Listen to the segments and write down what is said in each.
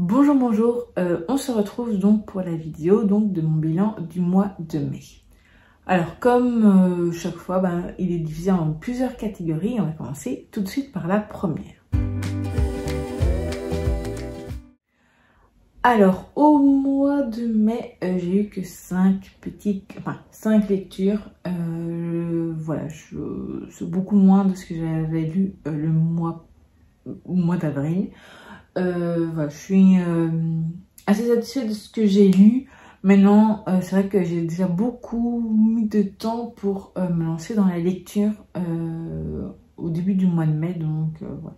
Bonjour, bonjour, on se retrouve donc pour la vidéo de mon bilan du mois de mai. Alors comme chaque fois, il est divisé en plusieurs catégories. On va commencer tout de suite par la première. Alors au mois de mai, j'ai eu que 5 lectures. Voilà, c'est beaucoup moins de ce que j'avais lu le mois d'avril. Voilà, je suis assez satisfaite de ce que j'ai lu. Maintenant, c'est vrai que j'ai déjà beaucoup mis de temps pour me lancer dans la lecture au début du mois de mai. Donc, voilà.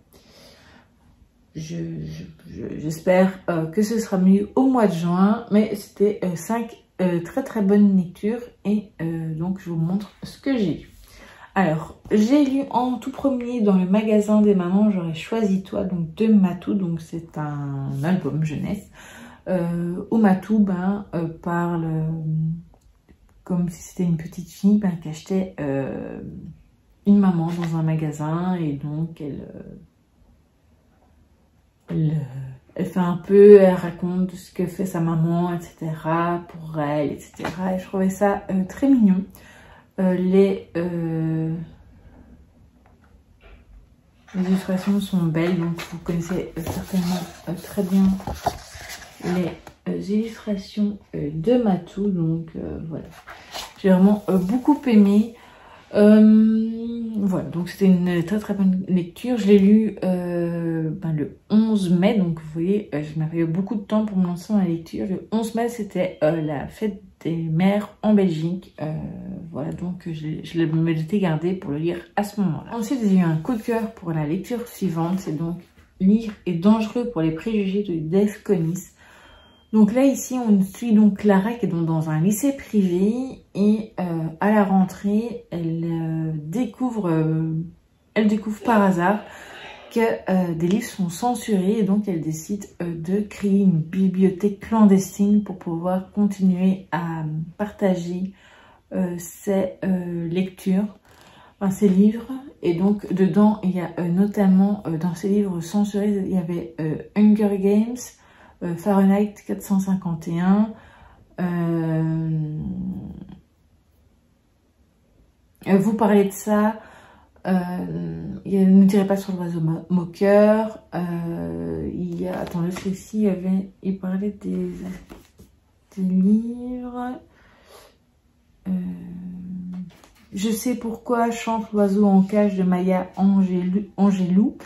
J'espère que ce sera mieux au mois de juin. Mais c'était 5 très bonnes lectures. Et donc, je vous montre ce que j'ai lu. Alors, j'ai lu en tout premier dans le magasin des mamans, J'aurais choisi toi, donc de Matou, donc c'est un album jeunesse, où Matou parle comme si c'était une petite fille qui achetait une maman dans un magasin, et donc elle fait un peu, elle raconte ce que fait sa maman, etc. pour elle, etc. Et je trouvais ça très mignon. Les illustrations sont belles, donc vous connaissez certainement très bien les illustrations de Matou. Donc voilà, j'ai vraiment beaucoup aimé. Voilà, donc c'était une très bonne lecture. Je l'ai lu le 11 mai, donc vous voyez, je m'avais eu beaucoup de temps pour me lancer dans la lecture. Le 11 mai, c'était la fête des mères en Belgique. Voilà, donc je me l'étais gardé pour le lire à ce moment-là. Ensuite, j'ai eu un coup de cœur pour la lecture suivante. C'est donc Lire est dangereux pour les préjugés de Dave Connis. Donc là, ici, on suit donc Clara qui est donc dans un lycée privé, et à la rentrée, elle découvre par hasard que des livres sont censurés, et donc elle décide de créer une bibliothèque clandestine pour pouvoir continuer à partager ses lectures, ses livres. Et donc dedans, il y a notamment dans ces livres censurés, il y avait Hunger Games, Fahrenheit 451, vous parlez de ça, ne tirez pas sur l'oiseau moqueur, il y a, attendez, celui-ci, il parlait des livres, Je sais pourquoi chante l'oiseau en cage de Maya Angelou.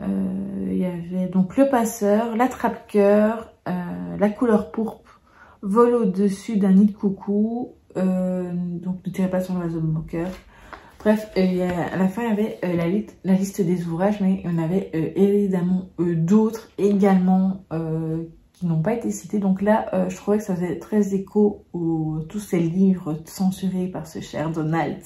Il y avait donc Le Passeur, L'Attrape-Cœur, La couleur pourpre, Vol au-dessus d'un nid de coucou, donc Ne tirez pas sur l'oiseau moqueur. Bref, à la fin, il y avait la liste des ouvrages, mais il y en avait évidemment d'autres également qui n'ont pas été cités. Donc là, je trouvais que ça faisait très écho à tous ces livres censurés par ce cher Donald.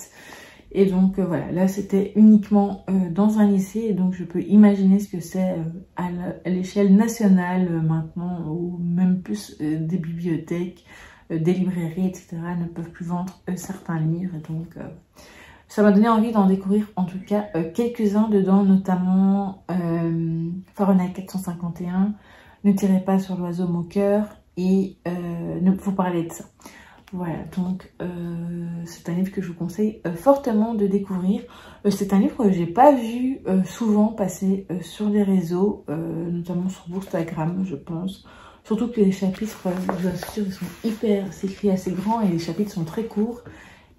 Et donc voilà, là c'était uniquement dans un lycée, et donc je peux imaginer ce que c'est à l'échelle nationale maintenant, ou même plus des bibliothèques, des librairies, etc. ne peuvent plus vendre certains livres. Et donc ça m'a donné envie d'en découvrir en tout cas quelques-uns dedans, notamment Fahrenheit 451, Ne tirez pas sur l'oiseau moqueur, et Faut parler de ça. Voilà, donc c'est un livre que je vous conseille fortement de découvrir. C'est un livre que j'ai pas vu souvent passer sur les réseaux, notamment sur Instagram, je pense. Surtout que les chapitres, je vous assure, ils sont c'est écrit assez grand, et les chapitres sont très courts.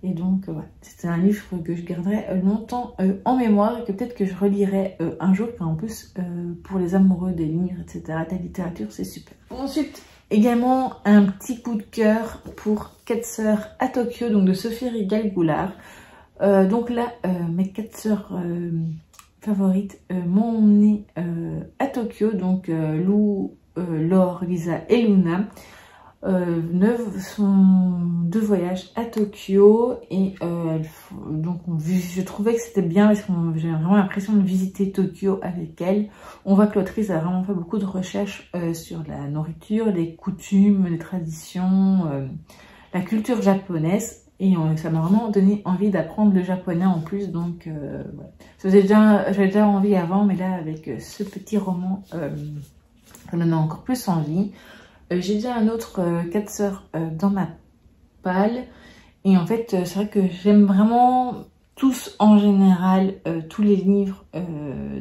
Et donc voilà, c'est un livre que je garderai longtemps en mémoire, et que peut-être que je relirai un jour, car en plus pour les amoureux des livres, etc., de la littérature, c'est super. Ensuite, également un petit coup de cœur pour 4 sœurs à Tokyo, donc de Sophie Rigal-Goulart. Donc là, mes 4 sœurs favorites m'ont emmenée à Tokyo, donc Lou, Laure, Lisa et Luna. Sont 2 voyages à Tokyo, et donc je trouvais que c'était bien, parce que j'ai vraiment l'impression de visiter Tokyo avec elles. On voit que l'autrice a vraiment fait beaucoup de recherches sur la nourriture, les coutumes, les traditions, la culture japonaise, et ça m'a vraiment donné envie d'apprendre le japonais en plus. Donc voilà, j'avais déjà envie avant, mais là avec ce petit roman, Ça donne encore plus envie. J'ai déjà un autre 4 sœurs dans ma palle. Et en fait, c'est vrai que j'aime vraiment tous en général, tous les livres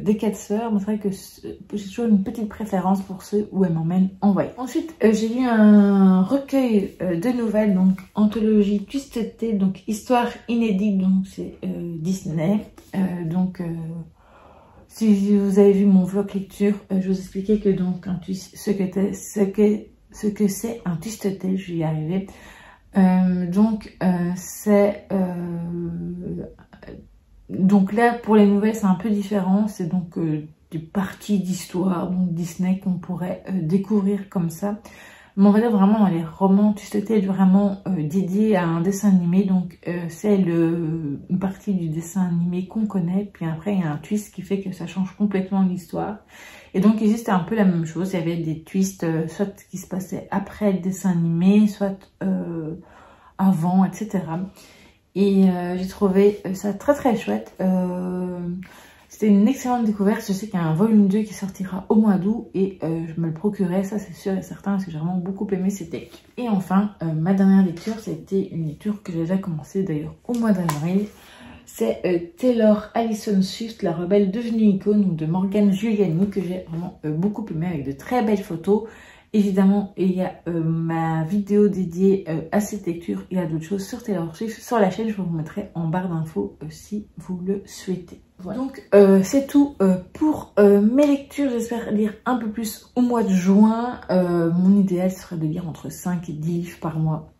des 4 sœurs. Mais c'est vrai que j'ai toujours une petite préférence pour ceux où elles m'emmènent en voyage. Ensuite, j'ai lu un recueil de nouvelles, donc anthologie Twisted Tea, donc histoire inédite, donc c'est Disney. Si vous avez vu mon vlog lecture, je vous expliquais que donc ce que c'est un Twisted Tea, je vais y arriver. Donc là pour les nouvelles c'est un peu différent, c'est donc des parties d'histoire, donc Disney qu'on pourrait découvrir comme ça. Mais on va dire vraiment les romans Twisted Tea vraiment dédié à un dessin animé, donc c'est une partie du dessin animé qu'on connaît, puis après il y a un twist qui fait que ça change complètement l'histoire. Et donc ici c'était un peu la même chose, il y avait des twists soit qui se passaient après le dessin animé, soit avant, etc. Et j'ai trouvé ça très très chouette. C'était une excellente découverte. Je sais qu'il y a un volume 2 qui sortira au mois d'août et je me le procurerai, ça c'est sûr et certain, parce que j'ai vraiment beaucoup aimé ces textes. Et enfin, ma dernière lecture, c'était une lecture que j'ai déjà commencée d'ailleurs au mois d'avril. C'est Taylor Allison Swift, la rebelle devenue icône de Morgane Giuliani, que j'ai vraiment beaucoup aimé, avec de très belles photos. Évidemment, il y a ma vidéo dédiée à cette lecture. Il y a d'autres choses sur Taylor Swift sur la chaîne. Je vous mettrai en barre d'infos si vous le souhaitez. Voilà. Donc, c'est tout pour mes lectures. J'espère lire un peu plus au mois de juin. Mon idéal serait de lire entre 5 et 10 livres par mois.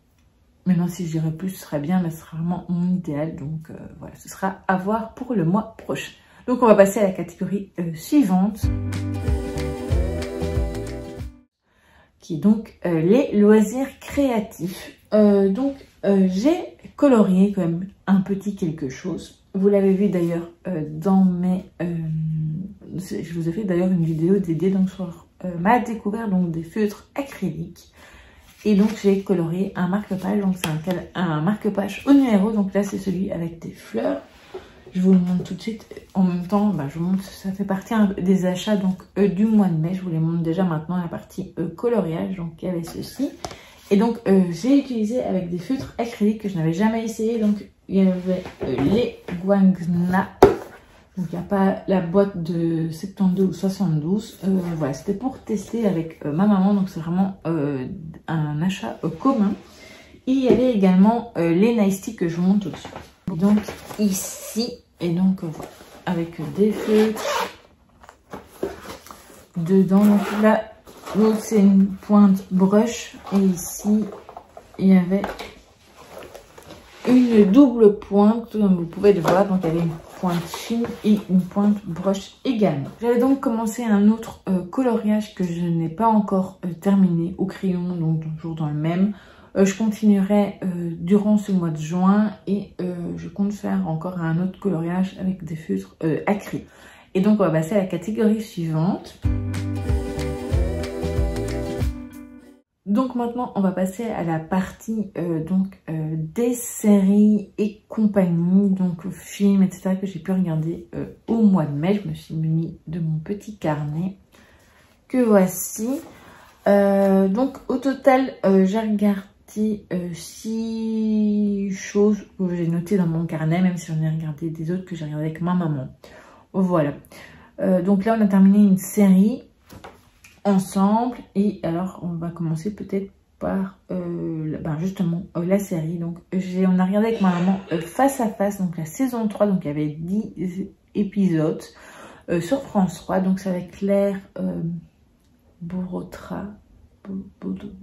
Maintenant, si je dirais plus, ce serait bien, mais ce sera vraiment mon idéal. Donc, voilà, ce sera à voir pour le mois prochain. Donc, on va passer à la catégorie suivante, qui est donc les loisirs créatifs. J'ai colorié quand même un petit quelque chose. Vous l'avez vu d'ailleurs dans mes... je vous ai fait d'ailleurs une vidéo dédiée donc, sur ma découverte donc, des feutres acryliques. Et donc j'ai colorié un marque-page, donc c'est un marque-page au numéro, donc là c'est celui avec des fleurs. Je vous le montre tout de suite. En même temps, je vous montre, ça fait partie des achats donc du mois de mai. Je vous les montre déjà maintenant la partie coloriage. Donc il y avait ceci. Et donc j'ai utilisé avec des feutres acryliques que je n'avais jamais essayé. Donc il y avait les Guangna. Donc il n'y a pas la boîte de 72 ou 72. Voilà, c'était pour tester avec ma maman. Donc c'est vraiment un achat commun. Et il y avait également les Nice Tea que je vous montre tout de suite. Donc ici, et donc voilà, avec des feutres dedans. Donc là, l'autre c'est une pointe brush. Et ici, il y avait une double pointe, comme vous pouvez le voir. Donc il y avait une pointe fine et une pointe brush également. J'avais donc commencé un autre coloriage que je n'ai pas encore terminé au crayon, donc toujours dans le même. Je continuerai durant ce mois de juin et je compte faire encore un autre coloriage avec des feutres acryliques. Et donc on va passer à la catégorie suivante. Donc maintenant on va passer à la partie des séries et compagnie, donc films, etc. que j'ai pu regarder au mois de mai. Je me suis muni de mon petit carnet que voici. Donc au total j'ai regardé 6 choses que j'ai notées dans mon carnet, même si j'en ai regardé des autres que j'ai regardé avec ma maman. Voilà. Donc là on a terminé une série ensemble et alors on va commencer peut-être par justement la série. Donc on a regardé avec ma maman Face à Face, donc la saison 3, donc il y avait 10 épisodes sur France 3. Donc c'est avec Claire Borotra.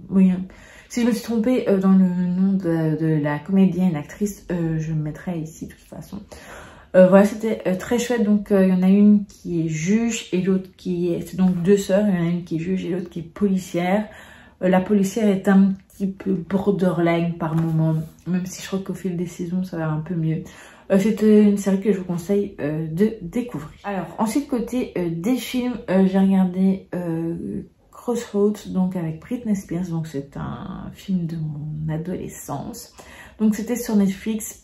Oui, hein. Si je me suis trompée dans le nom de la comédienne, l'actrice, je me mettrai ici de toute façon. Voilà, c'était très chouette. Donc il y en a une qui est juge et l'autre qui est... C'est donc 2 sœurs, il y en a une qui est juge et l'autre qui est policière. La policière est un petit peu borderline par moment, même si je crois qu'au fil des saisons ça va un peu mieux. C'était une série que je vous conseille de découvrir. Alors ensuite côté des films, j'ai regardé... Crossroads, donc avec Britney Spears, donc c'est un film de mon adolescence. Donc c'était sur Netflix,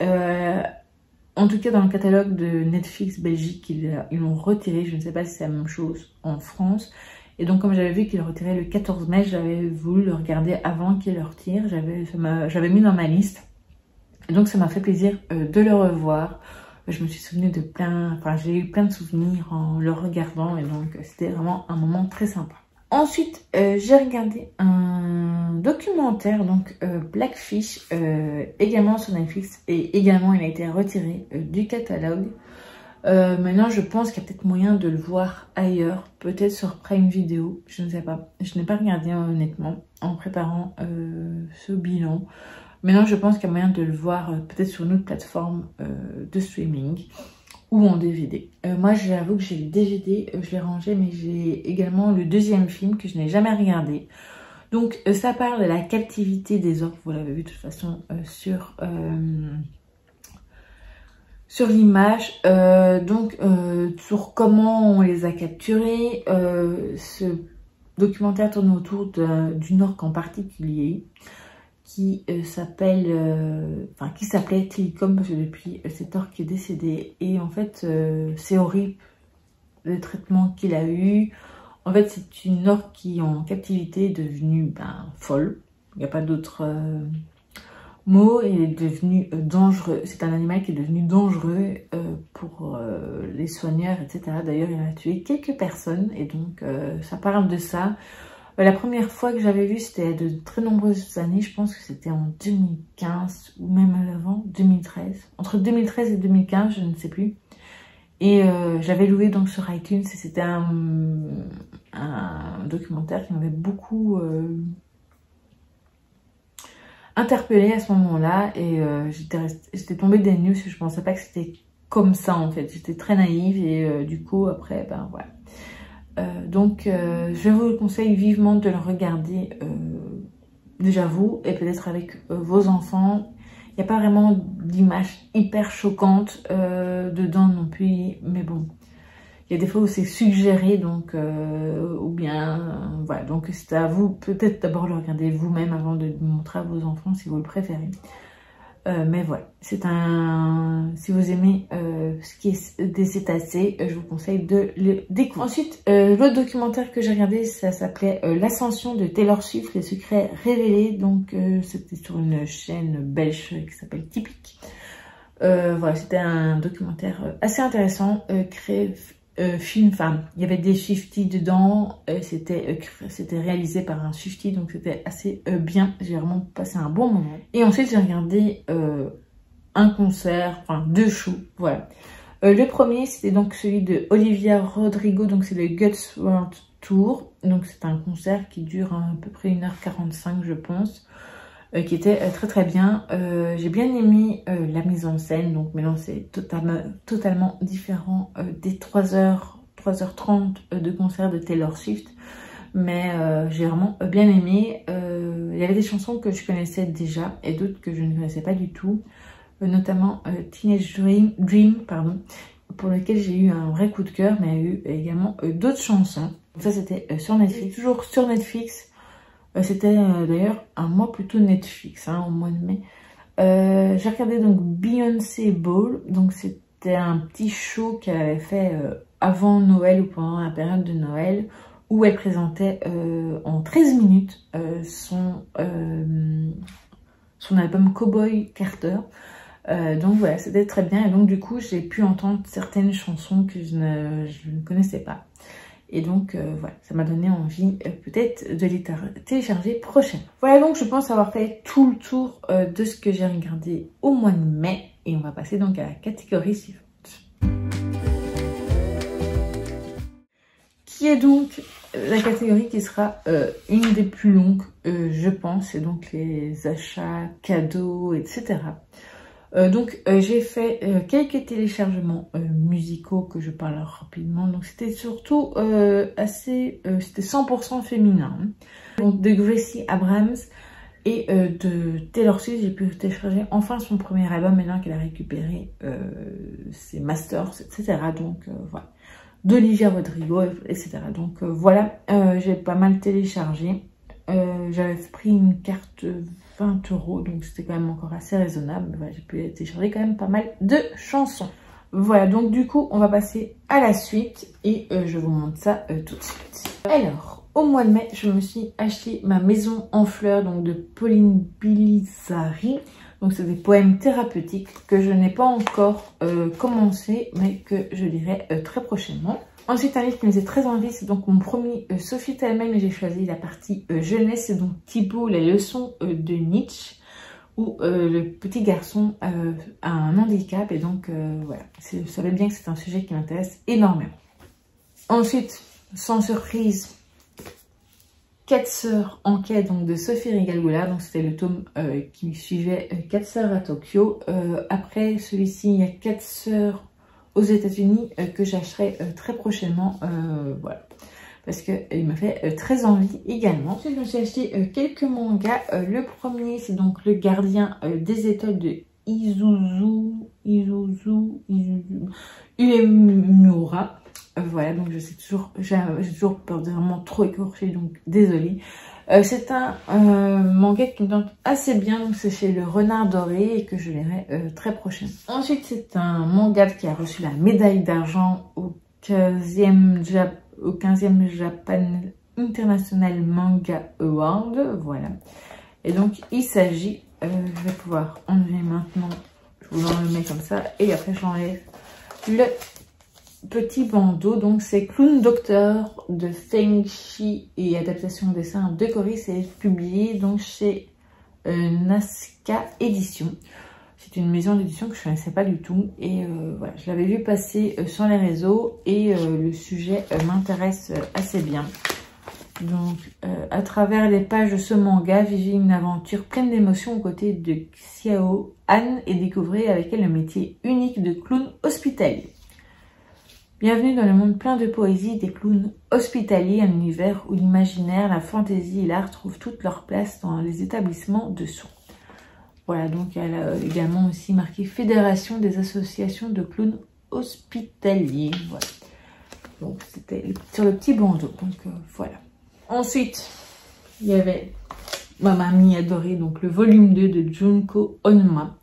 en tout cas dans le catalogue de Netflix Belgique, ils l'ont retiré. Je ne sais pas si c'est la même chose en France. Et donc comme j'avais vu qu'il retirait le 14 mai, j'avais voulu le regarder avant qu'il le retire. J'avais mis dans ma liste. Et donc ça m'a fait plaisir de le revoir. Je me suis souvenue de j'ai eu plein de souvenirs en le regardant. Et donc c'était vraiment un moment très sympa. Ensuite, j'ai regardé un documentaire, donc Blackfish, également sur Netflix. Et également il a été retiré du catalogue. Maintenant, je pense qu'il y a peut-être moyen de le voir ailleurs, peut-être sur Prime Video, je ne sais pas. Je n'ai pas regardé honnêtement en préparant ce bilan. Maintenant, je pense qu'il y a moyen de le voir peut-être sur une autre plateforme de streaming ou en DVD. Moi, j'avoue que j'ai le DVD, je l'ai rangé, mais j'ai également le deuxième film que je n'ai jamais regardé. Donc, ça parle de la captivité des orques, vous l'avez vu de toute façon sur l'image, sur comment on les a capturés. Ce documentaire tourne autour d'une orque en particulier qui s'appelait Telecom, parce que depuis cet orque est décédé. Et en fait, c'est horrible le traitement qu'il a eu. En fait, c'est une orque qui en captivité est devenue folle. Il n'y a pas d'autre mot. Il est devenu dangereux. C'est un animal qui est devenu dangereux pour les soigneurs, etc. D'ailleurs, il a tué quelques personnes. Et donc, ça parle de ça. La première fois que j'avais vu, c'était il y a de très nombreuses années. Je pense que c'était en 2015 ou même avant, 2013. Entre 2013 et 2015, je ne sais plus. Et j'avais loué donc sur iTunes. Et c'était un documentaire qui m'avait beaucoup interpellée à ce moment-là. Et j'étais tombée des nues parce que je pensais pas que c'était comme ça en fait. J'étais très naïve et du coup après, voilà. Donc je vous conseille vivement de le regarder déjà vous et peut-être avec vos enfants. Il n'y a pas vraiment d'image hyper choquante dedans non plus, mais bon, il y a des fois où c'est suggéré, donc ou bien voilà, donc c'est à vous peut-être d'abord le regarder vous-même avant de le montrer à vos enfants si vous le préférez. Mais voilà, c'est si vous aimez ce qui est des cétacés, je vous conseille de le découvrir. Ensuite, l'autre documentaire que j'ai regardé, ça s'appelait L'ascension de Taylor Swift, les secrets révélés. Donc, c'était sur une chaîne belge qui s'appelle Typique. Voilà, c'était un documentaire assez intéressant, il y avait des Swifties dedans, c'était réalisé par un Swiftie, donc c'était assez bien, j'ai vraiment passé un bon moment. Et ensuite j'ai regardé un concert, deux shows, voilà. Le premier c'était donc celui de Olivia Rodrigo, donc c'est le Guts World Tour, donc c'est un concert qui dure à peu près 1h45 je pense. Qui était très très bien. J'ai bien aimé la mise en scène, donc maintenant c'est totalement différent des 3h30 de concert de Taylor Swift, mais j'ai vraiment bien aimé. Il y avait des chansons que je connaissais déjà et d'autres que je ne connaissais pas du tout, notamment Teenage Dream, pour lequel j'ai eu un vrai coup de cœur, mais il y a eu également d'autres chansons. Donc ça c'était sur Netflix, toujours sur Netflix. C'était d'ailleurs un mois plutôt Netflix, au mois de mai. J'ai regardé donc Beyoncé Ball, donc c'était un petit show qu'elle avait fait avant Noël ou pendant la période de Noël, où elle présentait en 13 minutes son album Cowboy Carter. Donc voilà, c'était très bien et donc du coup j'ai pu entendre certaines chansons que je ne connaissais pas. Et donc voilà, ça m'a donné envie peut-être de les télécharger prochainement. Voilà, donc je pense avoir fait tout le tour de ce que j'ai regardé au mois de mai. Et on va passer donc à la catégorie suivante. Qui est donc la catégorie qui sera une des plus longues, je pense. C'est donc les achats, cadeaux, etc. J'ai fait quelques téléchargements musicaux que je parle rapidement. Donc c'était surtout c'était 100% féminin. Donc de Gracie Abrams et de Taylor Swift, j'ai pu télécharger enfin son premier album maintenant qu'elle a récupéré ses masters, etc. Donc voilà. D'Olivia Rodrigo, etc. Donc voilà, j'ai pas mal téléchargé. J'avais pris une carte 20 €, donc c'était quand même encore assez raisonnable. Voilà, j'ai pu télécharger quand même pas mal de chansons. Voilà, donc du coup, on va passer à la suite et je vous montre ça tout de suite. Alors, au mois de mai, je me suis acheté ma maison en fleurs, donc de Pauline Bilisari. Donc c'est des poèmes thérapeutiques que je n'ai pas encore commencé, mais que je lirai très prochainement. Ensuite, un livre qui me faisait très envie, c'est donc mon premier Sophie Talmay, mais j'ai choisi la partie jeunesse, c'est donc Thibaut, les leçons de Nietzsche, où le petit garçon a un handicap, et donc voilà, vous savez bien que c'est un sujet qui m'intéresse énormément. Ensuite, sans surprise, 4 sœurs en quête, donc de Sophie Rigagoula, donc c'était le tome qui suivait 4 sœurs à Tokyo. Après celui-ci, il y a 4 sœurs aux États-Unis que j'achèterai très prochainement, voilà, parce qu'il m'a fait très envie également. Ensuite, je me suis acheté quelques mangas. Le premier, c'est donc Le Gardien des étoiles de Izuzu Uemura. Voilà, donc j'ai toujours peur de vraiment trop écorcher, donc désolée. C'est un manga qui me tente assez bien, donc c'est chez Le Renard Doré et que je lirai très prochainement. Ensuite, c'est un manga qui a reçu la médaille d'argent au 15e Japan International Manga Award, voilà. Et donc, il s'agit, je vais pouvoir enlever maintenant, je vous l'enlève comme ça, et après j'enlève le petit bandeau. Donc c'est Clown Docteur de Feng Shi et adaptation dessin de Cory. C'est publié donc chez Nazca Édition. C'est une maison d'édition que je ne connaissais pas du tout. Et voilà, je l'avais vu passer sur les réseaux et le sujet m'intéresse assez bien. Donc à travers les pages de ce manga, vivez une aventure pleine d'émotions aux côtés de Xiao Han et découvrez avec elle le métier unique de clown hospitalier. Bienvenue dans le monde plein de poésie des clowns hospitaliers, un univers où l'imaginaire, la fantaisie et l'art trouvent toute leur place dans les établissements de soins. Voilà, donc elle a également aussi marqué Fédération des associations de clowns hospitaliers. Voilà. Donc c'était sur le petit bandeau. Donc voilà. Ensuite, il y avait ma mamie adorée, donc le volume 2 de Junko Onma.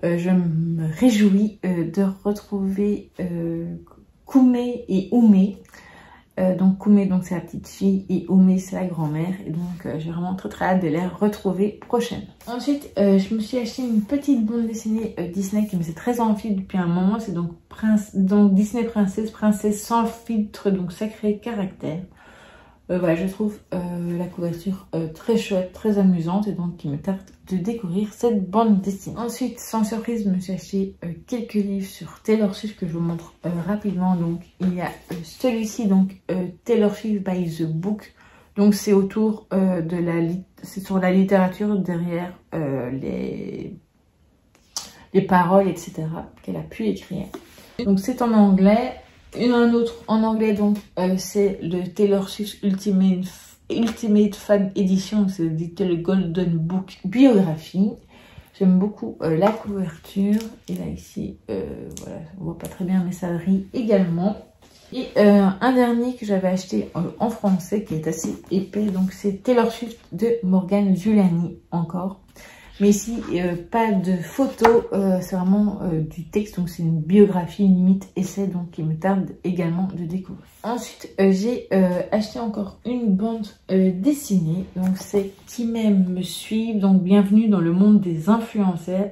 Je me réjouis de retrouver Kume et Ume. Donc Kume, donc c'est la petite fille, et Ume c'est la grand-mère, et donc j'ai vraiment très hâte de les retrouver prochainement. Ensuite, je me suis acheté une petite bande dessinée Disney qui me faisait très envie depuis un moment. C'est donc Disney Princesse sans filtre, donc sacré caractère. Voilà, je trouve la couverture très chouette, très amusante, et donc qui me tarde de découvrir cette bande dessinée. Ensuite, sans surprise, je me suis acheté quelques livres sur Taylor Swift que je vous montre rapidement. Donc il y a celui-ci, donc Taylor Swift by the Book. Donc c'est autour c'est sur la littérature derrière les paroles, etc. qu'elle a pu écrire. Donc c'est en anglais. Un autre en anglais, donc c'est le Taylor Swift Ultimate Fan Edition, c'est le Golden Book Biographie. J'aime beaucoup la couverture, et là ici, voilà, on voit pas très bien mais ça brille également. Et un dernier que j'avais acheté en français qui est assez épais, donc c'est Taylor Swift de Morgane Giuliani encore. Mais ici, pas de photos, c'est vraiment du texte, donc c'est une biographie, une limite essai, donc qui me tarde également de découvrir. Ensuite, j'ai acheté encore une bande dessinée, donc c'est Qui m'aime me suivre, donc bienvenue dans le monde des influenceurs,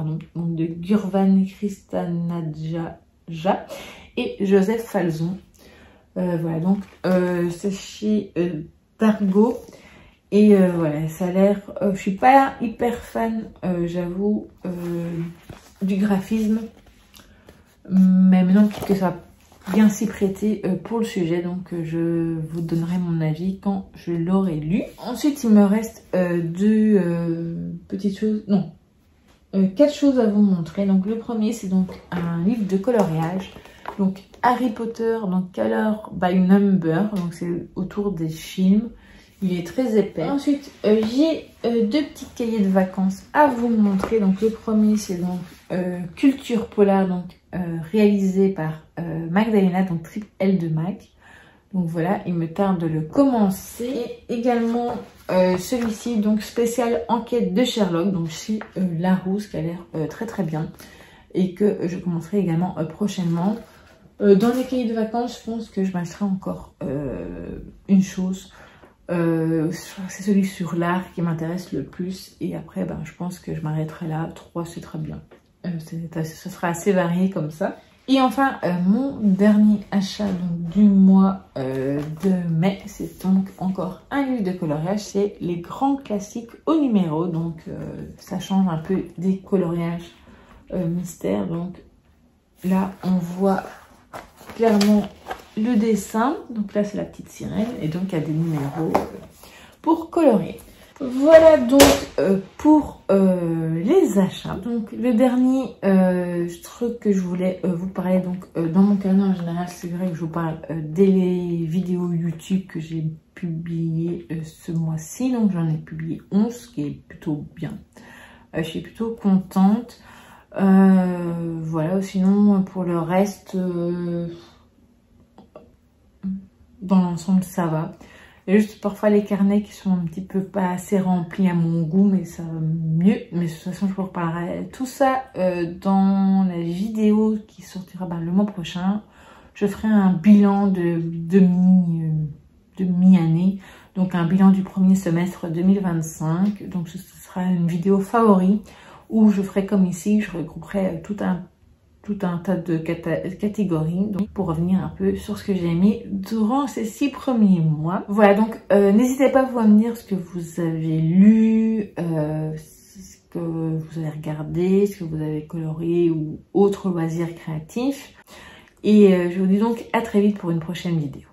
donc de Gurvan Kristanadja et Joseph Falzon. Voilà, donc c'est chez Dargo. Et voilà, ça a l'air... je suis pas hyper fan, j'avoue, du graphisme. Mais maintenant que ça va bien s'y prêter pour le sujet. Donc je vous donnerai mon avis quand je l'aurai lu. Ensuite, il me reste deux petites choses... Non, 4 choses à vous montrer. Donc le premier, c'est donc un livre de coloriage. Donc Harry Potter, donc Color by Number. Donc c'est autour des films. Il est très épais. Ensuite, j'ai 2 petits cahiers de vacances à vous montrer. Donc le premier, c'est donc Culture Polar, donc réalisé par Magdalena, donc Triple L de Mac. Donc voilà, il me tarde de le commencer. Et également celui-ci, donc spécial enquête de Sherlock, donc chez Larousse, qui a l'air très bien. et que je commencerai également prochainement. Dans les cahiers de vacances, je pense que je m'achèterai encore une chose. C'est celui sur l'art qui m'intéresse le plus. Et après, ben, je pense que je m'arrêterai là. 3, c'est très bien. Ce sera assez varié comme ça. Et enfin, mon dernier achat donc, du mois de mai, c'est donc encore un livre de coloriage. C'est les grands classiques au numéro. Donc, ça change un peu des coloriages mystères. Donc, là, on voit clairement le dessin. Donc là, c'est la petite sirène. Et donc, il y a des numéros pour colorier. Voilà donc pour les achats. Donc le dernier truc que je voulais vous parler, donc dans mon canal en général, c'est vrai que je vous parle des vidéos YouTube que j'ai publiées ce mois-ci. Donc j'en ai publié 11, ce qui est plutôt bien. Je suis plutôt contente. Voilà, sinon pour le reste, dans l'ensemble ça va. Il y a juste parfois les carnets qui sont un petit peu pas assez remplis à mon goût, mais ça va mieux. Mais de toute façon, je vous reparlerai tout ça dans la vidéo qui sortira le mois prochain. Je ferai un bilan de mi-année, donc un bilan du premier semestre 2025. Donc ce sera une vidéo favori où je ferai comme ici, je regrouperai tout un tas de catégories donc, pour revenir un peu sur ce que j'ai aimé durant ces 6 premiers mois. Voilà, donc n'hésitez pas vous à me dire ce que vous avez lu, ce que vous avez regardé, ce que vous avez colorié ou autres loisirs créatifs. Et je vous dis donc à très vite pour une prochaine vidéo.